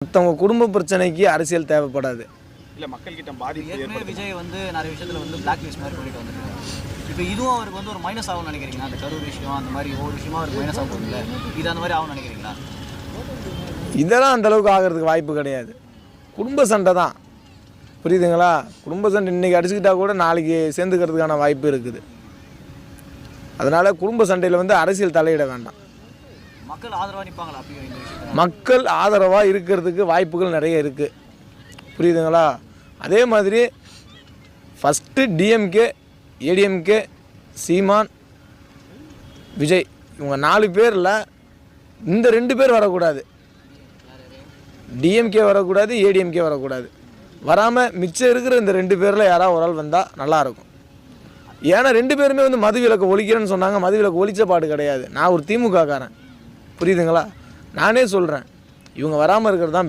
மற்றவங்க குடும்ப பிரச்சனைக்கு அரசியல் தேவைப்படாது. இல்லை மக்கள்கிட்ட பாதிப்பு ஏற்கனவே விஜய் நிறைய விஷயத்தில் பிளாக் லிஸ்ட் மாதிரி பண்ணிட்டு வந்துருக்காங்க. இப்போ இதுவும் அவருக்கு ஒரு மைனஸ் ஆகும்னு நினைக்கிறீங்களா? அந்த கரூர் விஷயம் அந்த மாதிரி ஒவ்வொரு விஷயமா அவருக்கு மைனஸ் ஆகும் இல்லை, இது அந்த மாதிரி ஆகும்னு நினைக்கிறீங்களா? இதெல்லாம் அந்தளவுக்கு ஆகிறதுக்கு வாய்ப்பு கிடையாது. குடும்ப சண்டை தான், புரியுதுங்களா? குடும்ப சண்டை இன்றைக்கி அடிச்சுக்கிட்டா கூட நாளைக்கு சேர்ந்துக்கிறதுக்கான வாய்ப்பு இருக்குது. அதனால் குடும்ப சண்டையில் அரசியல் தலையிட வேண்டாம். மக்கள் ஆதரவாக நிற்பாங்களா? அப்படி இந்த விஷயம் மக்கள் ஆதரவாக இருக்கிறதுக்கு வாய்ப்புகள் நிறைய இருக்குது, புரியுதுங்களா? அதே மாதிரி ஃபஸ்ட்டு டிஎம்கே, ஏடிஎம்கே, சீமான், விஜய் இவங்க 4 பேரில் இந்த 2 பேர் வரக்கூடாது. டிஎம்கே வரக்கூடாது, ஏடிஎம்கே வரக்கூடாது. வராமல் மிச்சம் இருக்கிற இந்த 2 பேரில் யாராவது ஒரு ஆள் வந்தால் நல்லாயிருக்கும். ஏன்னா 2 பேருமே மதுவிலக்கு ஒழிக்கிறேன்னு சொன்னாங்க. மதுவிலக்கு ஒழிச்ச பாடு கிடையாது. நான் ஒரு திமுக காரன், புரியுதுங்களா? நானே சொல்கிறேன், இவங்க வராமல் இருக்கிறது தான்